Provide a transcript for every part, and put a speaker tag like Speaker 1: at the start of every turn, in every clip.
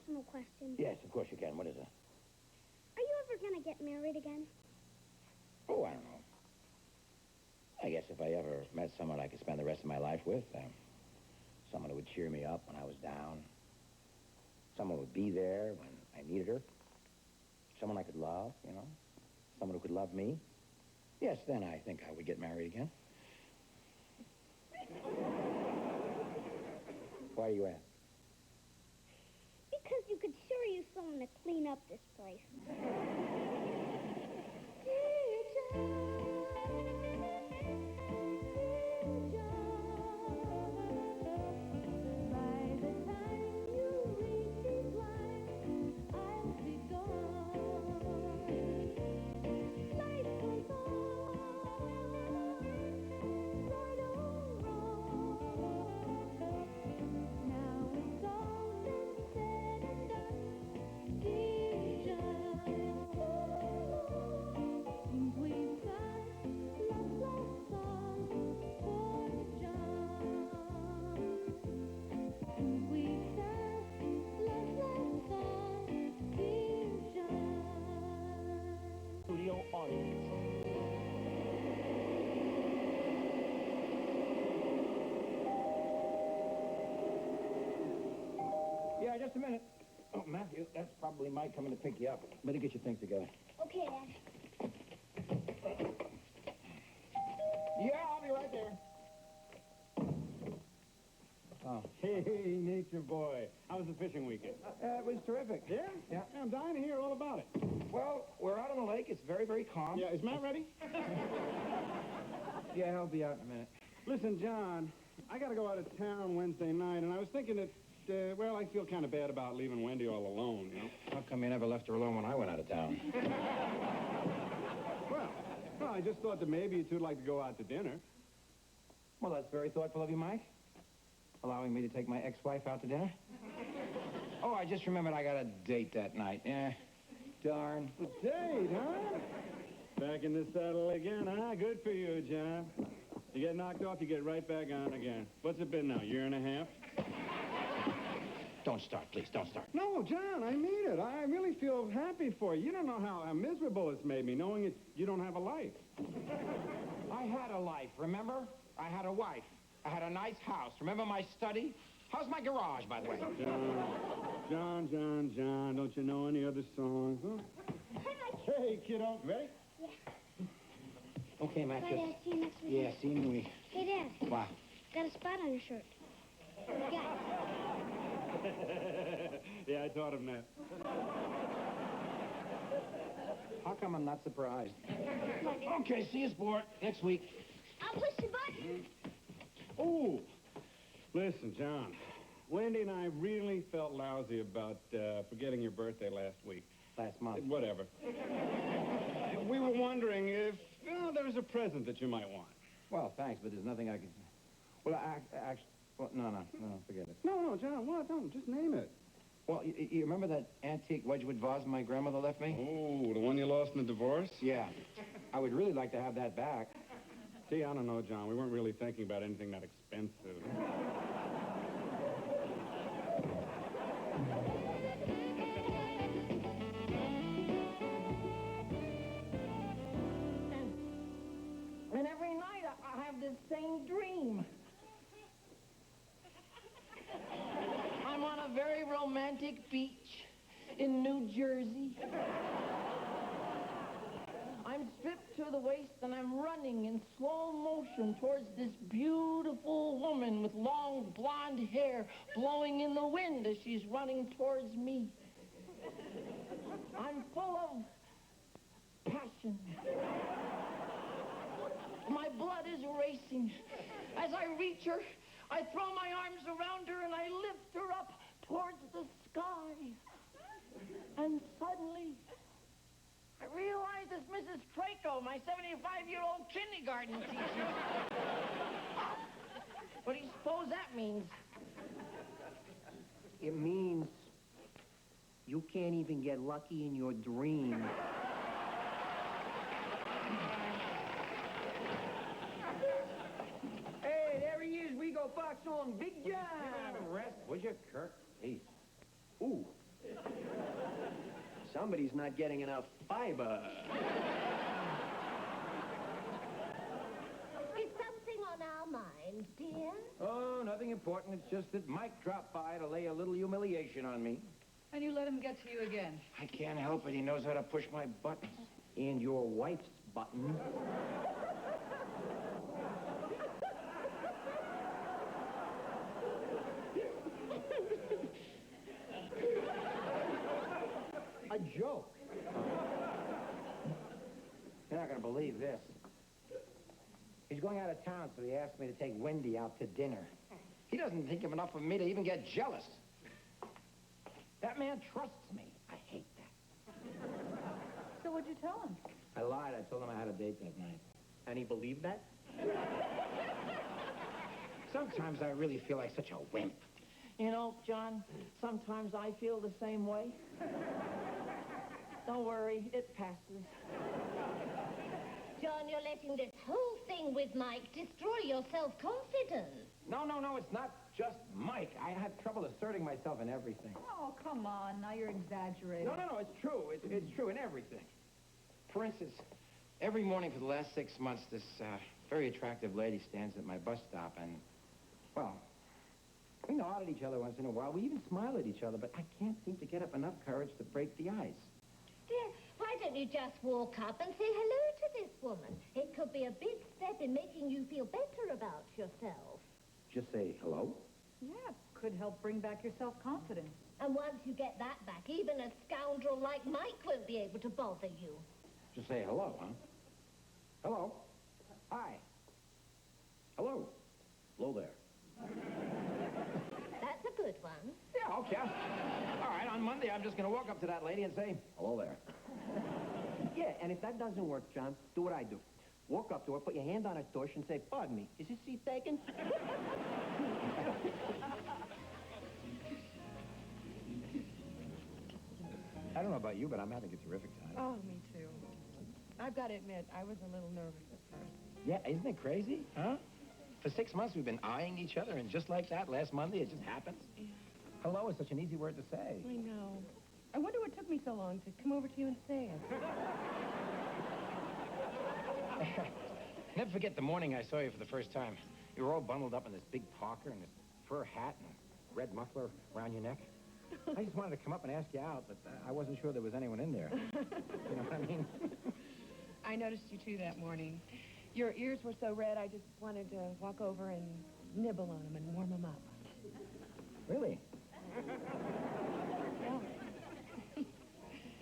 Speaker 1: personal question?
Speaker 2: Yes, of course you can. What is it?
Speaker 1: Are you ever going to get married again?
Speaker 2: Oh, I don't know. I guess if I ever met someone I could spend the rest of my life with, someone who would cheer me up when I was down, someone who would be there when I needed her, someone I could love, you know, someone who could love me, yes, then I think I would get married again. Why do you ask?
Speaker 1: Because you could sure use someone to clean up this place.
Speaker 2: Yeah, just a minute. Oh, Matthew, that's probably Mike coming to pick you up. Better get your things together.
Speaker 1: Okay, Dad.
Speaker 2: Yeah, I'll be right there.
Speaker 3: Oh, hey, nature boy. How was the fishing weekend?
Speaker 2: It was terrific.
Speaker 3: Yeah?
Speaker 2: Yeah.
Speaker 3: I'm dying to hear all about it.
Speaker 2: Well, we're out on the lake. It's very, very calm.
Speaker 3: Yeah, is Matt ready?
Speaker 2: Yeah, I'll be out in a minute.
Speaker 3: Listen, John, I got to go out of town Wednesday night, and I was thinking that, well, I feel kind of bad about leaving Wendy all alone, you know?
Speaker 2: How come you never left her alone when I went out of town?
Speaker 3: Well, I just thought that maybe you two'd like to go out to dinner.
Speaker 2: Well, that's very thoughtful of you, Mike. Allowing me to take my ex-wife out to dinner. Oh, I just remembered I got a date that night. Yeah, darn.
Speaker 3: A date, huh? Back in the saddle again, huh? Good for you, John. You get knocked off, you get right back on again. What's it been now, year and a half?
Speaker 2: Don't start, please. Don't start.
Speaker 3: No, John, I mean it. I really feel happy for you. You don't know how miserable it's made me, knowing that you don't have a life.
Speaker 2: I had a life, remember? I had a wife. I had a nice house. Remember my study? How's my garage, by the way?
Speaker 3: John, don't you know any other songs? Huh? Hey, kiddo. Ready?
Speaker 1: Yeah.
Speaker 2: Okay, Matt.
Speaker 1: Bye, Dad. See you next week.
Speaker 2: Yeah, see you in a week.
Speaker 1: Hey, Dad.
Speaker 2: Wow.
Speaker 1: Got a spot on your shirt. Yeah.
Speaker 3: Yeah, I taught him that.
Speaker 2: How come I'm not surprised? Okay, see you, sport. Next week.
Speaker 1: I'll push the button.
Speaker 3: Oh, listen, John. Wendy and I really felt lousy about forgetting your birthday last week.
Speaker 2: Last month.
Speaker 3: Whatever. We were wondering if there was a present that you might want.
Speaker 2: Well, thanks, but there's nothing I can... Well, actually... Well, no, forget it.
Speaker 3: No, John, what? Don't. Just name it.
Speaker 2: Well, you remember that antique Wedgwood vase my grandmother left me?
Speaker 3: Oh, the one you lost in the divorce?
Speaker 2: Yeah. I would really like to have that back.
Speaker 3: See, I don't know, John. We weren't really thinking about anything that expensive.
Speaker 4: And every night I have this same dream. I'm on a very romantic beach in New Jersey. I'm stripped to the waist and I'm running in slow motion towards this beautiful woman with long blonde hair blowing in the wind as she's running towards me. I'm full of passion. My blood is racing. As I reach her, I throw my arms around her and I lift her up towards the sky. And suddenly, I realize it's Mrs. Traco, my 75-year-old kindergarten teacher. What do you suppose that means?
Speaker 5: It means you can't even get lucky in your dream. Hey, there he is. We go Fox on Big John.
Speaker 2: Rest, would you, Kirk? Please. Ooh,
Speaker 5: Somebody's not getting enough fiber.
Speaker 6: Is something on our minds, dear?
Speaker 2: Oh, nothing important. It's just that Mike dropped by to lay a little humiliation on me.
Speaker 7: And you let him get to you again.
Speaker 2: I can't help it. He knows how to push my buttons.
Speaker 5: And your wife's button. A joke.
Speaker 2: You're not going to believe this. He's going out of town, so he asked me to take Wendy out to dinner. He doesn't think of enough of me to even get jealous. That man trusts me. I hate that.
Speaker 7: So what'd you tell him?
Speaker 2: I lied. I told him I had a date that night.
Speaker 5: And he believed that?
Speaker 2: Sometimes I really feel like such a wimp.
Speaker 4: You know, John, sometimes I feel the same way. Don't worry, it passes.
Speaker 6: John, you're letting this whole thing with Mike destroy your self-confidence.
Speaker 2: No, it's not just Mike. I have trouble asserting myself in everything.
Speaker 7: Oh, come on. Now you're exaggerating.
Speaker 2: No, it's true. It's true in everything. For instance, every morning for the last 6 months, this very attractive lady stands at my bus stop and, well, we nod at each other once in a while. We even smile at each other, but I can't seem to get up enough courage to break the ice.
Speaker 6: Dear, why don't you just walk up and say hello to this woman? It could be a big step in making you feel better about yourself.
Speaker 2: Just say hello?
Speaker 7: Yeah, could help bring back your self-confidence.
Speaker 6: And once you get that back, even a scoundrel like Mike won't be able to bother you.
Speaker 2: Just say hello, huh? Hello? Hi. Hello? Hello there.
Speaker 6: That's a good one.
Speaker 2: Yeah, okay. All right, on Monday, I'm just going to walk up to that lady and say, hello there.
Speaker 5: Yeah, and if that doesn't work, John, do what I do. Walk up to her, put your hand on her tush, and say, pardon me, is this seat taken?
Speaker 2: I don't know about you, but I'm having a terrific time.
Speaker 8: Oh, me too. I've got to admit, I was a little nervous at first.
Speaker 2: Yeah, isn't it crazy? Huh? For 6 months, we've been eyeing each other, and just like that, last Monday, it just happens.
Speaker 8: Yeah.
Speaker 2: Hello is such an easy word to say.
Speaker 8: I know. I wonder what took me so long to come over to you and say it.
Speaker 2: Never forget the morning I saw you for the first time. You were all bundled up in this big parka and this fur hat and red muffler around your neck. I just wanted to come up and ask you out, but I wasn't sure there was anyone in there. You know what I mean?
Speaker 8: I noticed you too that morning. Your ears were so red, I just wanted to walk over and nibble on them and warm them up.
Speaker 2: Really?
Speaker 8: Yeah.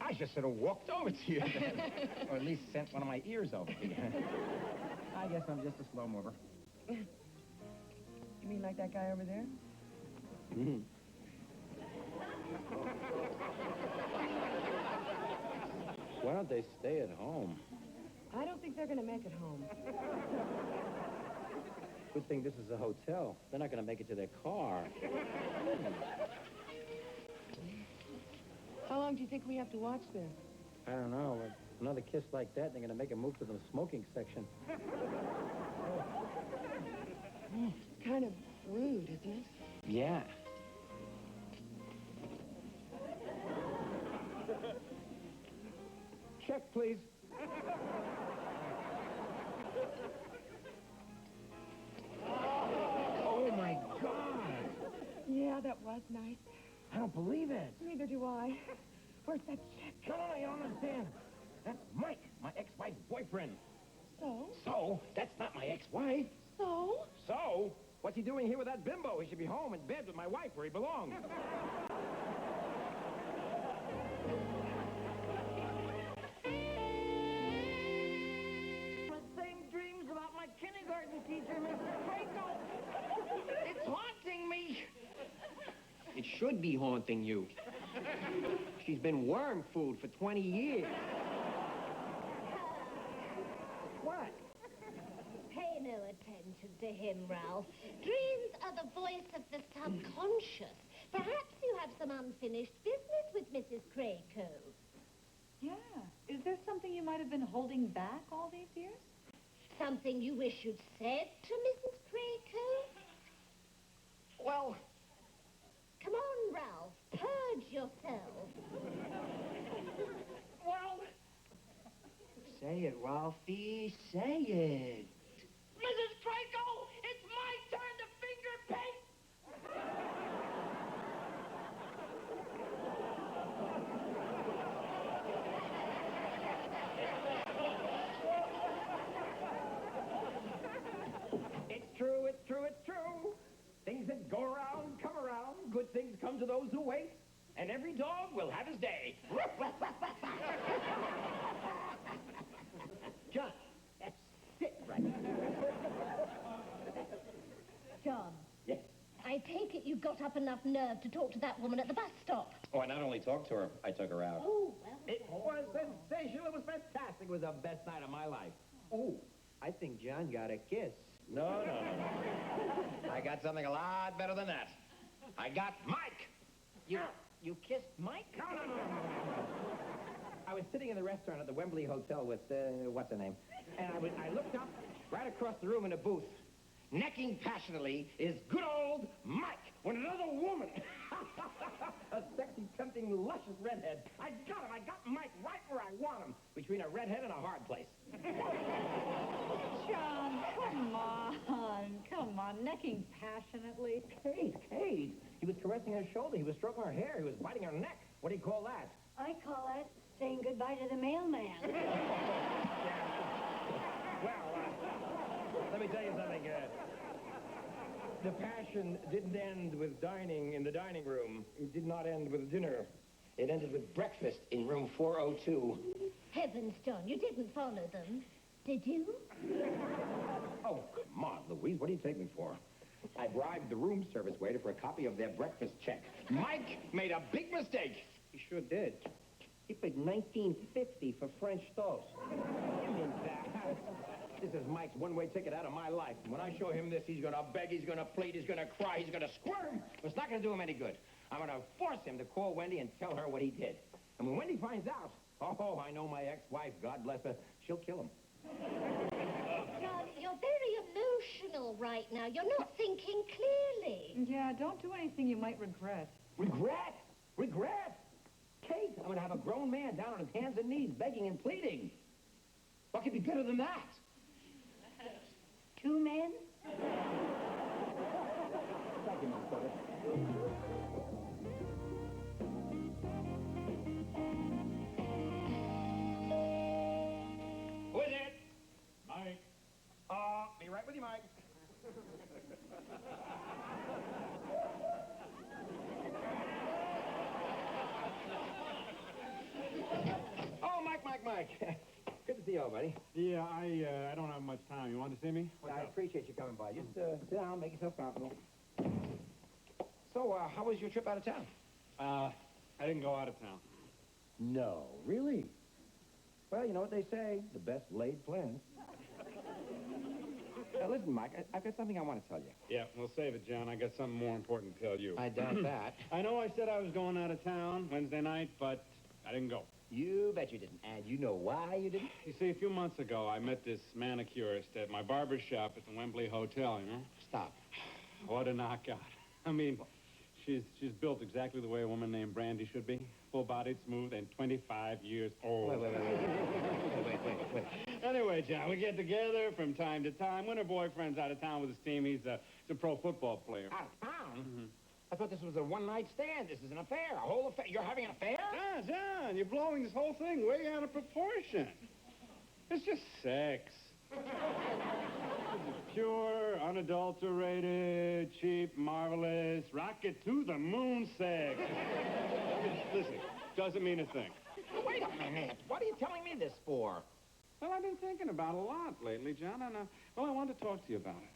Speaker 2: I just sort of walked over to you then. Or at least sent one of my ears over to you. I guess I'm just a slow mover.
Speaker 8: You mean like that guy over there?
Speaker 2: Mm-hmm. Why don't they stay at home?
Speaker 8: I don't think they're going to make it home.
Speaker 2: Good thing this is a hotel. They're not going to make it to their car.
Speaker 8: How long do you think we have to watch this?
Speaker 2: I don't know. With another kiss like that, they're going to make a move to the smoking section.
Speaker 8: It's kind of rude, isn't it?
Speaker 2: Yeah. Check, please. Oh, my God.
Speaker 8: Yeah, that was nice.
Speaker 2: I don't believe it.
Speaker 8: Neither do I. Where's that chick?
Speaker 2: No, you don't understand. That's Mike, my ex-wife's boyfriend.
Speaker 8: So?
Speaker 2: So, that's not my ex-wife.
Speaker 8: So?
Speaker 2: So, what's he doing here with that bimbo? He should be home in bed with my wife where he belongs.
Speaker 4: Same dreams about my kindergarten teacher, Mrs. Draco. It's haunting me.
Speaker 5: It should be haunting you. She's been worm food for 20 years.
Speaker 2: What?
Speaker 6: Pay no attention to him, Ralph. Dreams are the voice of the subconscious. Perhaps you have some unfinished business with Mrs. Crayco.
Speaker 7: Yeah. Is there something you might have been holding back all these years?
Speaker 6: Something you wish you'd said to Mrs. Crayco?
Speaker 4: Well,
Speaker 6: Come on, Ralph. Purge yourself.
Speaker 5: Say it, Ralphie. Say it.
Speaker 4: Mrs. Draco, it's my turn to finger paint.
Speaker 5: It's true, it's true, it's true. Things that go around, come around. Good things come to those who wait. And every dog will have his day. John, that's it right.
Speaker 6: John.
Speaker 5: Yes.
Speaker 6: I take it you got up enough nerve to talk to that woman at the bus stop.
Speaker 2: Oh, I not only talked to her, I took her out.
Speaker 6: Oh, well.
Speaker 5: It was sensational. It was fantastic. It was the best night of my life. Oh, I think John got a kiss.
Speaker 2: No. I got something a lot better than that. I got Mike.
Speaker 5: You kissed Mike? No. I was sitting in the restaurant at the Wembley Hotel with, what's her name? And I looked up right across the room in a booth. Necking passionately is good old Mike when another woman, a sexy, tempting, luscious redhead. I got Mike right where I want him, between a redhead and a hard place.
Speaker 7: John, come on, necking passionately.
Speaker 5: Kate. He was caressing her shoulder. He was stroking her hair. He was biting her neck. What do you call that?
Speaker 1: I call that saying goodbye to the mailman.
Speaker 5: Well, let me tell you something. The passion didn't end with dining in the dining room. It did not end with dinner. It ended with breakfast in room 402.
Speaker 6: Heavens, John, you didn't follow them, did you?
Speaker 5: Oh, come on, Louise. What do you take me for? I bribed the room service waiter for a copy of their breakfast check. Mike made a big mistake. He sure did. He paid $19.50 for French toast. Give me that. This is Mike's one-way ticket out of my life. When I show him this, he's going to beg, he's going to plead, he's going to cry, he's going to squirm. It's not going to do him any good. I'm going to force him to call Wendy and tell her what he did. And when Wendy finds out, oh, I know my ex-wife, God bless her, she'll kill him.
Speaker 6: John, you're very emotional right now. You're not thinking clearly.
Speaker 7: Yeah, don't do anything you might regret.
Speaker 5: Regret? Kate, I'm going to have a grown man down on his hands and knees, begging and pleading. What could be better than that?
Speaker 1: 2 men?
Speaker 5: Thank you, Miss Butter. Who is it?
Speaker 3: Mike.
Speaker 5: Be right with you, Mike. Oh, Mike. Good to see you, buddy.
Speaker 3: Yeah, I don't have much time. You want to see me? What's
Speaker 5: I
Speaker 3: up?
Speaker 5: appreciate you coming by. Just sit down, make yourself comfortable. So, how was your trip out of town?
Speaker 3: I didn't go out of town.
Speaker 5: No, really? Well, you know what they say, the best laid plans. Listen, Mike, I've got something I want to tell you.
Speaker 3: Yeah, we'll save it, John. I got something more important to tell you.
Speaker 5: I doubt that.
Speaker 3: I know I said I was going out of town Wednesday night, but I didn't go.
Speaker 5: You bet you didn't. And you know why you didn't?
Speaker 3: You see, a few months ago, I met this manicurist at my barber shop at the Wembley Hotel, you know?
Speaker 5: Stop.
Speaker 3: What a knockout. I mean, she's built exactly the way a woman named Brandy should be. Full-bodied, smooth, and 25 years old.
Speaker 5: Wait.
Speaker 3: Anyway, John, we get together from time to time. When her boyfriend's out of town with his team, he's a pro football player.
Speaker 5: Out of town? I thought this was a one-night stand. This is an affair, a whole affair. You're having an affair?
Speaker 3: John, you're blowing this whole thing way out of proportion. It's just sex. It's pure, unadulterated, cheap, marvelous, rocket to the moon sex. Listen, doesn't mean a thing.
Speaker 5: Wait a minute. What are you telling me this for?
Speaker 3: Well, I've been thinking about it a lot lately, John, and, I wanted to talk to you about it.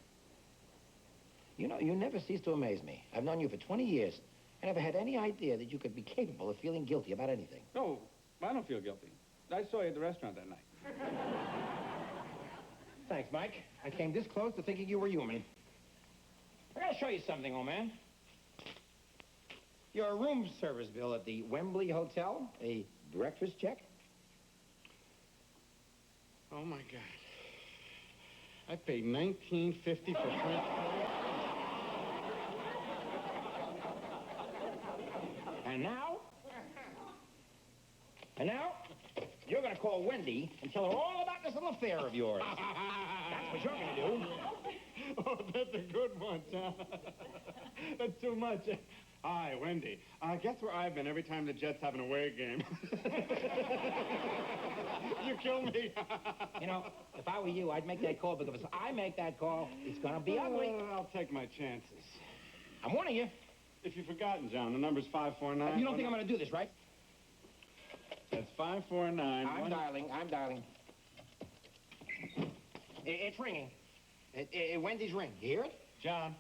Speaker 2: You know, you never cease to amaze me. I've known you for 20 years. I never had any idea that you could be capable of feeling guilty about anything.
Speaker 3: No, I don't feel guilty. I saw you at the restaurant that night.
Speaker 5: Thanks, Mike. I came this close to thinking you were human. I gotta show you something, old man. Your room service bill at the Wembley Hotel, a breakfast check.
Speaker 3: Oh, my God. I paid $19.50 for French. And now,
Speaker 5: you're going to call Wendy and tell her all about this little affair of yours. That's what you're going to do.
Speaker 3: Oh, that's a good one, John. That's too much. Hi, Wendy. Guess where I've been every time the Jets have an away game? You kill me.
Speaker 5: You know, if I were you, I'd make that call, because if I make that call, it's going to be ugly.
Speaker 3: I'll take my chances.
Speaker 5: I'm warning you.
Speaker 3: If you've forgotten, John, the number's 549.
Speaker 5: You don't think I'm going to do this, right?
Speaker 3: That's 549.
Speaker 5: I'm dialing. It's ringing. Wendy's ring. You hear it?
Speaker 3: John,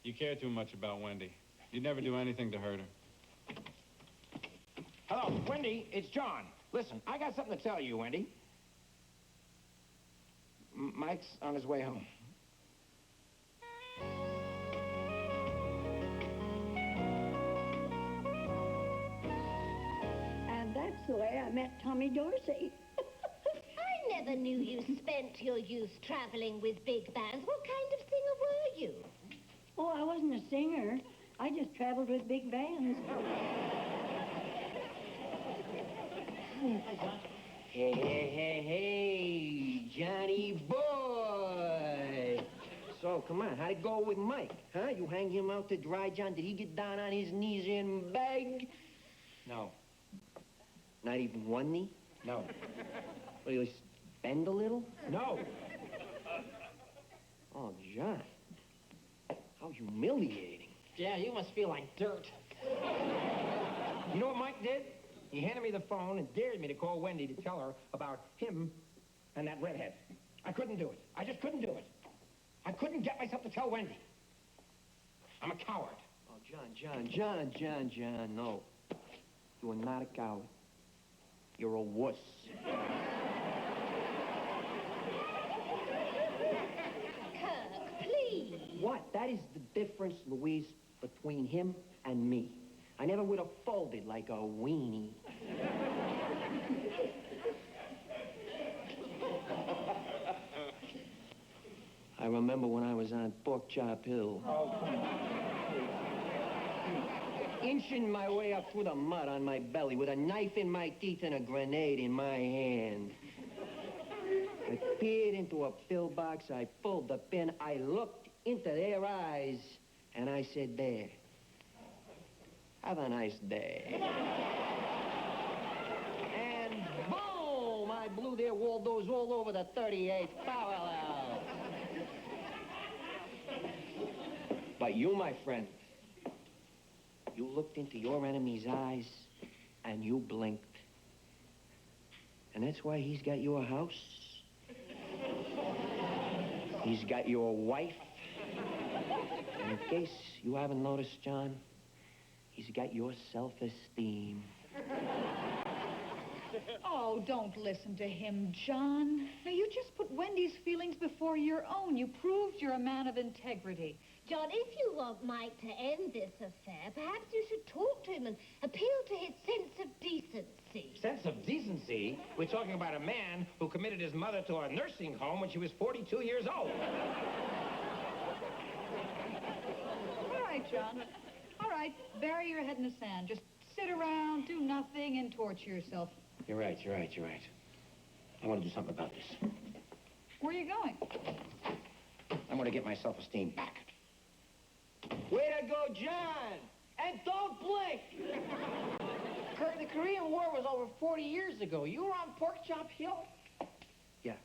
Speaker 3: you care too much about Wendy. You'd never do anything to hurt her.
Speaker 5: Hello, Wendy, it's John. Listen, I got something to tell you, Wendy. Mike's on his way home.
Speaker 1: And that's the way I met Tommy Dorsey.
Speaker 6: I never knew you spent your youth traveling with big bands. What kind of singer were you?
Speaker 1: Oh, I wasn't a singer. I just traveled with big bands.
Speaker 9: Hey, Johnny boy. So, come on, how'd it go with Mike? Huh? You hang him out to dry, John? Did he get down on his knees and beg?
Speaker 5: No.
Speaker 9: Not even one knee?
Speaker 5: No.
Speaker 9: Well, you bend a little?
Speaker 5: No.
Speaker 9: Oh, John. How humiliating.
Speaker 5: Yeah, you must feel like dirt. You know what Mike did? He handed me the phone and dared me to call Wendy to tell her about him and that redhead. I couldn't do it. I just couldn't do it. I couldn't get myself to tell Wendy. I'm a coward.
Speaker 9: Oh, John, no. You are not a coward. You're a wuss.
Speaker 6: Kirk, please.
Speaker 9: What? That is the difference, Louise, between him and me. I never would have folded like a weenie. I remember when I was on Pork Chop Hill.
Speaker 5: Oh, come on.
Speaker 9: Inching my way up through the mud on my belly with a knife in my teeth and a grenade in my hand. I peered into a pillbox, I pulled the pin, I looked into their eyes, and I said, there. Have a nice day. And boom! I blew their Waldos all over the 38th parallel. But you, my friend, you looked into your enemy's eyes and you blinked. And that's why he's got your house. He's got your wife. And in case you haven't noticed, John, he's got your self-esteem.
Speaker 7: Oh, don't listen to him, John. Now, you just put Wendy's feelings before your own. You proved you're a man of integrity.
Speaker 6: John, if you want Mike to end this affair, perhaps you should talk to him and appeal to his sense of decency.
Speaker 5: Sense of decency? We're talking about a man who committed his mother to a nursing home when she was 42 years old.
Speaker 7: All right, John. All right, bury your head in the sand. Just sit around, do nothing, and torture yourself.
Speaker 5: You're right. I want to do something about this.
Speaker 7: Where are you going?
Speaker 5: I'm going to get my self-esteem back.
Speaker 9: Way to go, John! And don't blink!
Speaker 4: Kirk, the Korean War was over 40 years ago. You were on Pork Chop Hill?
Speaker 9: Yeah.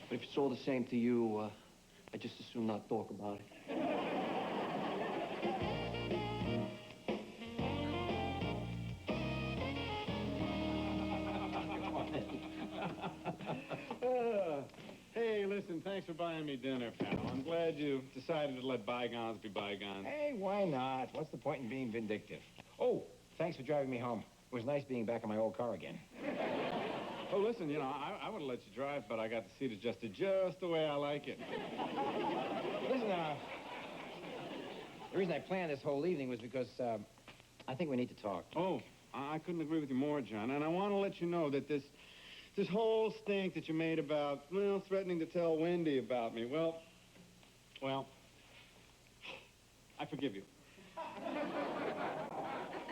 Speaker 9: But if it's all the same to you, I just as soon not talk about it.
Speaker 3: Hey, listen, thanks for buying me dinner, pal. I'm glad you decided to let bygones be bygones.
Speaker 5: Hey, why not? What's the point in being vindictive? Oh, thanks for driving me home. It was nice being back in my old car again.
Speaker 3: Oh, listen, you know, I would have let you drive, but I got the seat adjusted just the way I like it.
Speaker 5: Listen, the reason I planned this whole evening was because, I think we need to talk.
Speaker 3: Oh, I couldn't agree with you more, John. And I want to let you know that this whole stink that you made about, well, threatening to tell Wendy about me, well, I forgive you.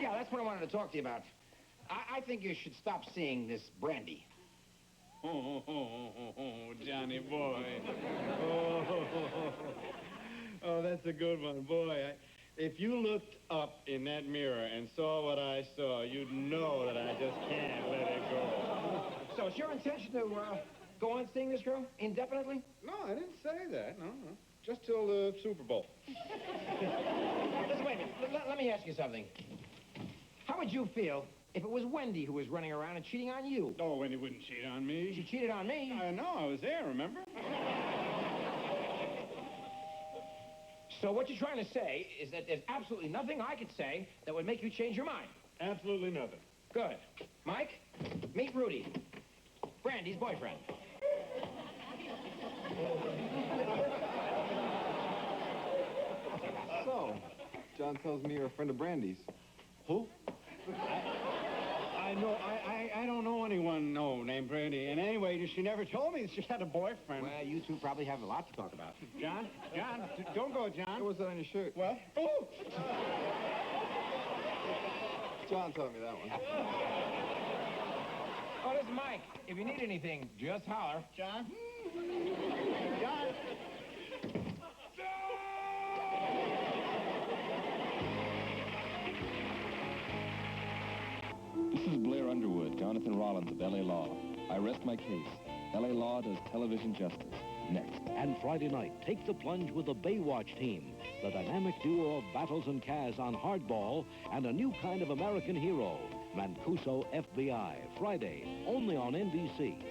Speaker 5: Yeah, that's what I wanted to talk to you about. I think you should stop seeing this brandy.
Speaker 3: Oh, Johnny boy. Oh, that's a good one, boy. If you looked up in that mirror and saw what I saw, you'd know that I just can't let it go.
Speaker 5: So it's your intention to go on seeing this girl indefinitely?
Speaker 3: No, I didn't say that. No. Just till the Super Bowl.
Speaker 5: Listen, wait a minute. Let me ask you something. How would you feel if it was Wendy who was running around and cheating on you?
Speaker 3: Oh, Wendy wouldn't cheat on me.
Speaker 5: She cheated on me.
Speaker 3: I know, I was there, remember?
Speaker 5: So what you're trying to say is that there's absolutely nothing I could say that would make you change your mind.
Speaker 3: Absolutely nothing.
Speaker 5: Good. Mike, meet Rudy, Brandy's boyfriend.
Speaker 10: So, John tells me you're a friend of Brandy's.
Speaker 3: Who? I don't know anyone named Brandy. And anyway, she never told me she had a boyfriend.
Speaker 5: Well, you two probably have a lot to talk about.
Speaker 3: John, don't go, John.
Speaker 10: What's that on your shirt?
Speaker 3: What? Oh!
Speaker 10: John told me that one.
Speaker 5: Oh, listen, Mike, if you need anything, just holler.
Speaker 3: John? John?
Speaker 11: This is Blair Underwood, Jonathan Rollins of L.A. Law. I rest my case. L.A. Law does television justice. Next.
Speaker 12: And Friday night, take the plunge with the Baywatch team, the dynamic duo of Battles and Kaz on Hardball, and a new kind of American hero, Mancuso FBI. Friday, only on NBC.